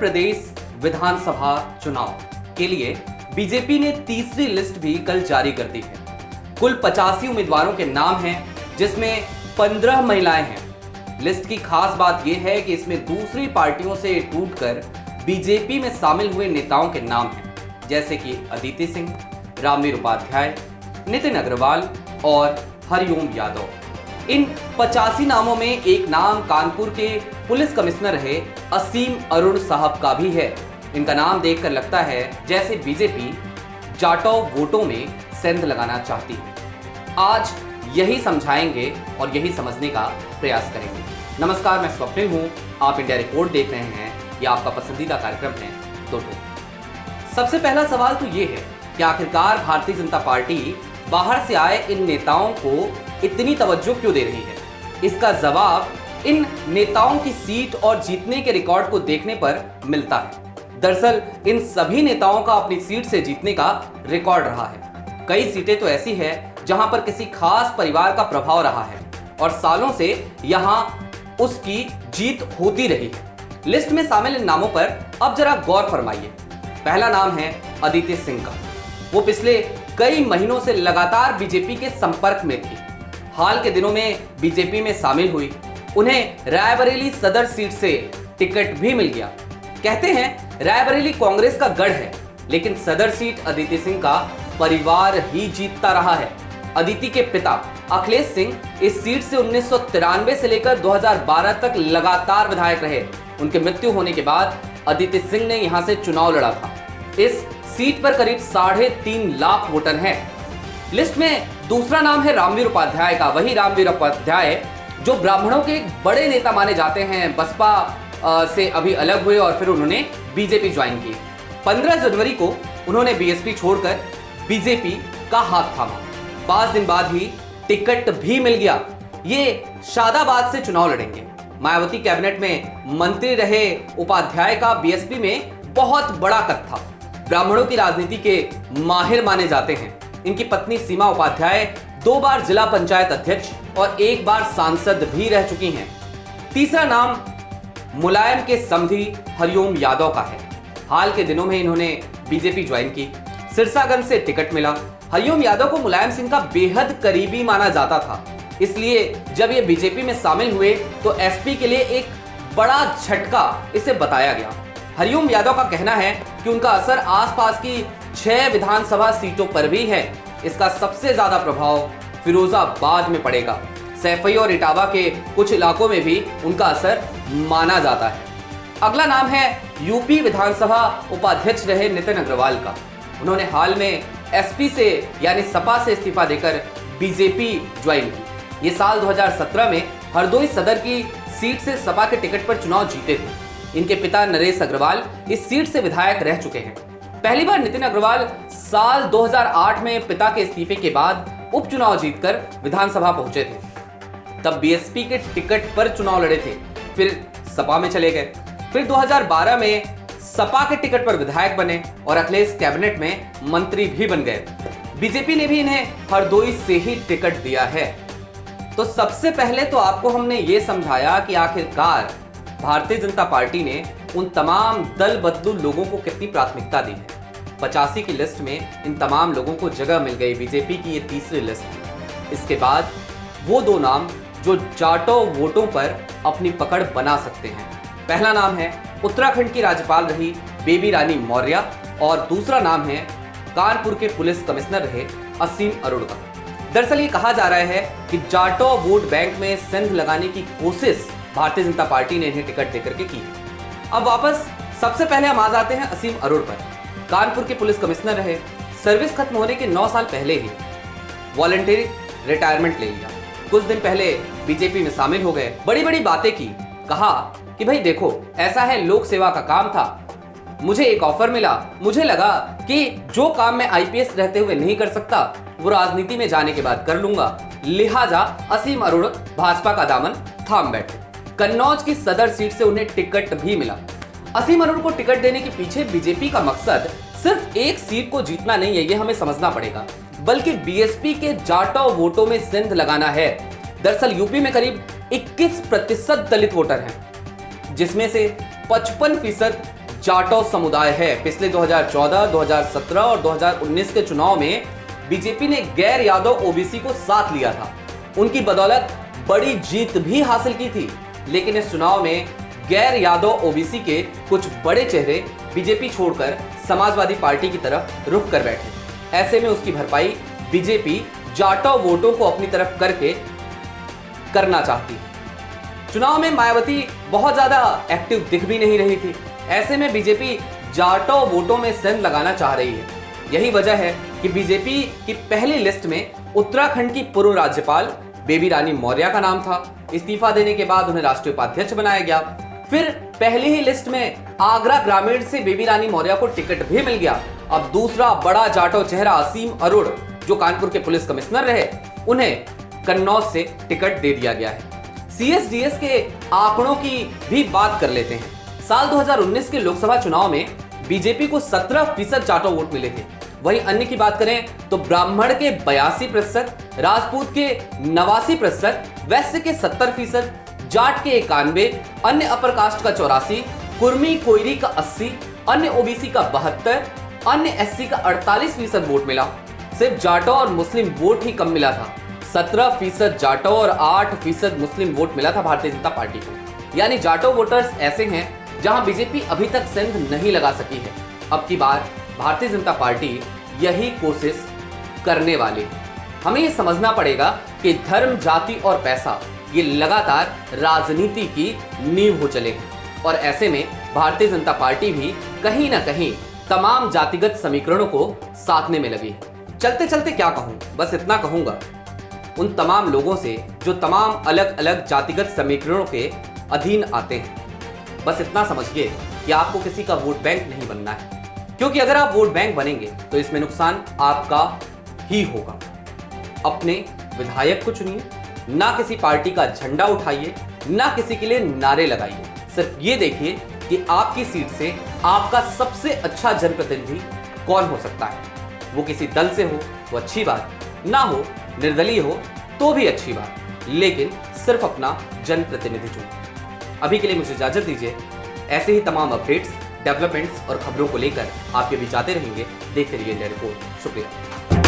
प्रदेश विधानसभा चुनाव के लिए बीजेपी ने तीसरी लिस्ट भी कल जारी कर दी है। कुल 85 उम्मीदवारों के नाम हैं, जिसमें 15 महिलाएं हैं। लिस्ट की खास बात यह है कि इसमें दूसरी पार्टियों से टूटकर बीजेपी में शामिल हुए नेताओं के नाम हैं, जैसे कि अदिति सिंह, रामवीर उपाध्याय, नितिन अग्रवाल और हरिओम यादव। इन 85 नामों में एक नाम कानपुर के पुलिस कमिश्नर रहे असीम अरुण साहब का भी है। इनका नाम देखकर लगता है जैसे बीजेपी जाटव वोटों में सेंध लगाना चाहती है। आज यही समझाएंगे और यही समझने का प्रयास करेंगे। नमस्कार, मैं स्वप्निल हूं। आप इंडिया रिपोर्ट देख रहे हैं। यह आपका पसंदीदा कार्यक्रम है दो टोक। सबसे पहला सवाल तो ये है कि आखिरकार भारतीय जनता पार्टी बाहर से आए इन नेताओं को इतनी तवज्जो क्यों दे रही है? इसका जवाब इन नेताओं की सीट और जीतने के रिकॉर्ड को देखने पर मिलता है। दरअसल इन सभी नेताओं का अपनी सीट से जीतने का रिकॉर्ड रहा है। कई सीटें तो ऐसी है जहां पर किसी खास परिवार का प्रभाव रहा है और सालों से यहां उसकी जीत होती रही है। लिस्ट में शामिल इन नामों पर अब जरा गौर फरमाइए। पहला नाम है अदिति सिंह का। वो पिछले कई महीनों से लगातार बीजेपी के संपर्क में थी। हाल के दिनों में बीजेपी में शामिल हुई। उन्हें रायबरेली सदर सीट से टिकट भी मिल गया। कहते हैं रायबरेली कांग्रेस का गढ़ है, लेकिन सदर सीट अदिति सिंह का परिवार ही जीतता रहा है। अदिति के पिता अखिलेश सिंह इस सीट से 1993 से लेकर 2012 तक लगातार विधायक रहे। उनके मृत्यु होने के बाद अदिति सिंह ने यहां से चुनाव लड़ा था। इस सीट पर करीब 3.5 लाख वोटर हैं। लिस्ट में दूसरा नाम है रामवीर उपाध्याय का। वही रामवीर उपाध्याय जो ब्राह्मणों के एक बड़े नेता माने जाते हैं। बसपा से अभी अलग हुए और फिर उन्होंने बीजेपी ज्वाइन की। 15 जनवरी को उन्होंने बीएसपी छोड़कर बीजेपी का हाथ थामा। 5 दिन बाद ही टिकट भी मिल गया। ये शादाबाद से चुनाव लड़ेंगे। मायावती कैबिनेट में मंत्री रहे उपाध्याय का बीएसपी में बहुत बड़ा कद था। ब्राह्मणों की राजनीति के माहिर माने जाते हैं। इनकी पत्नी सीमा उपाध्याय 2 बार जिला पंचायत अध्यक्ष और 1 बार सांसद भी रह चुकी हैं। तीसरा नाम मुलायम के समधी हरिओम यादव का है। हाल के दिनों में इन्होंने बीजेपी ज्वाइन की। सिरसागंज से टिकट मिला। हरिओम यादव को मुलायम सिंह का बेहद करीबी माना जाता था, इसलिए जब ये बीजेपी में शामिल हुए तो एसपी के लिए एक बड़ा झटका इसे बताया गया। हरिओम यादव का कहना है कि उनका असर आसपास की 6 विधानसभा सीटों पर भी है। इसका सबसे ज्यादा प्रभाव फिरोजाबाद में पड़ेगा। सैफई और इटावा के कुछ इलाकों में भी उनका असर माना जाता है। अगला नाम है यूपी विधानसभा उपाध्यक्ष रहे नितिन अग्रवाल का। उन्होंने हाल में एसपी से यानी सपा से इस्तीफा देकर बीजेपी ज्वाइन की। ये साल 2017 में हरदोई सदर की सीट से सपा के टिकट पर चुनाव जीते थे। इनके पिता नरेश अग्रवाल इस सीट से विधायक रह चुके हैं। पहली बार नितिन अग्रवाल साल 2008 में पिता के इस्तीफे के बाद उपचुनाव जीतकर विधानसभा पहुंचे थे। तब बीएसपी के टिकट पर चुनाव लड़े थे, फिर सपा में चले गए। फिर 2012 में सपा के टिकट पर विधायक बने और अखिलेश कैबिनेट में मंत्री भी बन गए। बीजेपी ने भी इन्हें हरदोई से ही टिकट दिया है। तो सबसे पहले तो आपको हमने ये समझाया कि आखिरकार भारतीय जनता पार्टी ने उन तमाम दल बदलू लोगों को कितनी प्राथमिकता दी है। 85 की लिस्ट में इन तमाम लोगों को जगह मिल गई। बीजेपी की ये तीसरी लिस्ट। इसके बाद वो 2 नाम जो जाटव वोटों पर अपनी पकड़ बना सकते हैं। पहला नाम है उत्तराखंड की राज्यपाल रही बेबी रानी मौर्य और दूसरा नाम है कानपुर के पुलिस कमिश्नर रहे असीम अरुण का। दरअसल ये कहा जा रहा है कि जाटव वोट बैंक में सेंध लगाने की कोशिश भारतीय जनता पार्टी ने इन्हें टिकट देकर के की है। अब वापस सबसे पहले हम आ जाते हैं असीम अरुण पर। कानपुर के पुलिस कमिश्नर रहे। सर्विस खत्म होने के 9 साल पहले ही वॉलंटरी रिटायरमेंट ले लिया। कुछ दिन पहले बीजेपी में शामिल हो गए। बड़ी बड़ी बातें की। कहा कि भाई देखो, ऐसा है, लोक सेवा का काम था, मुझे एक ऑफर मिला। मुझे लगा कि जो काम मैं आईपीएस रहते हुए नहीं कर सकता वो राजनीति में जाने के बाद कर लूंगा। लिहाजा असीम अरुण भाजपा का दामन थाम बैठे। कन्नौज की सदर सीट से उन्हें टिकट भी मिला। असीम अरुण को टिकट देने के पीछे बीजेपी का मकसद सिर्फ एक सीट को जीतना नहीं है, ये हमें समझना पड़ेगा, बल्कि बीएसपी के जाटव वोटों में सेंध लगाना है। दरअसल यूपी में करीब 21% दलित वोटर हैं, जिसमें से 55% जाटो समुदाय है। पिछले 2014, 2017 और 2019 के चुनाव में बीजेपी ने गैर यादव ओबीसी को साथ लिया था। उनकी बदौलत बड़ी जीत भी हासिल की थी। लेकिन इस चुनाव में गैर यादव ओबीसी के कुछ बड़े चेहरे बीजेपी छोड़कर समाजवादी पार्टी की तरफ रुख कर बैठे। ऐसे में उसकी भरपाई बीजेपी जाटो वोटों को अपनी तरफ करके करना चाहती है। चुनाव में मायावती बहुत ज्यादा एक्टिव दिख भी नहीं रही थी। ऐसे में बीजेपी जाटो वोटों में सेंध लगाना चाह रही है। यही वजह है कि बीजेपी की पहली लिस्ट में उत्तराखंड की पूर्व राज्यपाल बेबी रानी मौर्य का नाम था। इस्तीफा देने के बाद उन्हें राष्ट्रीय उपाध्यक्ष बनाया गया। फिर पहली ही लिस्ट में आगरा ग्रामीण से बेबी रानी मौर्य को टिकट भी मिल गया। अब दूसरा बड़ा जाटो चेहरा असीम अरोड़, जो कानपुर के पुलिस कमिश्नर रहे, उन्हें कन्नौज से टिकट दे दिया गया है। सीएसडीएस के आंकड़ों की भी बात कर लेते हैं। साल 2019 के लोकसभा चुनाव में बीजेपी को 17% जाटो वोट मिले थे। वहीं अन्य की बात करें तो ब्राह्मण के 82%, राजपूत के 89%, वैश्य के 70%, जाट के 91%, अन्य अपर कास्ट का 84%, कुर्मी कोयरी का 80%, अन्य ओबीसी का 72%, अन्य एससी का 48% वोट मिला। सिर्फ जाटो और मुस्लिम वोट ही कम मिला था। 17% जाटो और 8% मुस्लिम वोट मिला था भारतीय जनता पार्टी को। यानी जाटो वोटर्स ऐसे हैं जहां बीजेपी अभी तक सेंध नहीं लगा सकी है। अब की बार भारतीय जनता पार्टी यही कोशिश करने वाली है। हमें यह समझना पड़ेगा कि धर्म, जाति और पैसा ये लगातार राजनीति की नींव हो चले हैं और ऐसे में भारतीय जनता पार्टी भी कहीं ना कहीं तमाम जातिगत समीकरणों को साधने में लगी है। चलते चलते क्या कहूं, बस इतना कहूंगा उन तमाम लोगों से जो तमाम अलग अलग जातिगत समीकरणों के अधीन आते हैं, बस इतना समझिए कि आपको किसी का वोट बैंक नहीं बनना है, क्योंकि अगर आप वोट बैंक बनेंगे तो इसमें नुकसान आपका ही होगा। अपने विधायक को चुनिए, ना किसी पार्टी का झंडा उठाइए, ना किसी के लिए नारे लगाइए। सिर्फ ये देखिए कि आपकी सीट से आपका सबसे अच्छा जनप्रतिनिधि कौन हो सकता है। वो किसी दल से हो तो अच्छी बात, ना हो निर्दलीय हो तो भी अच्छी बात, लेकिन सिर्फ अपना जनप्रतिनिधि चुनिए। अभी के लिए मुझे इजाजत दीजिए। ऐसे ही तमाम अपडेट्स, डेवलपमेंट्स और खबरों को लेकर आपके बीच आते रहेंगे। देखते रहिए इंडिया रिपोर्ट। शुक्रिया।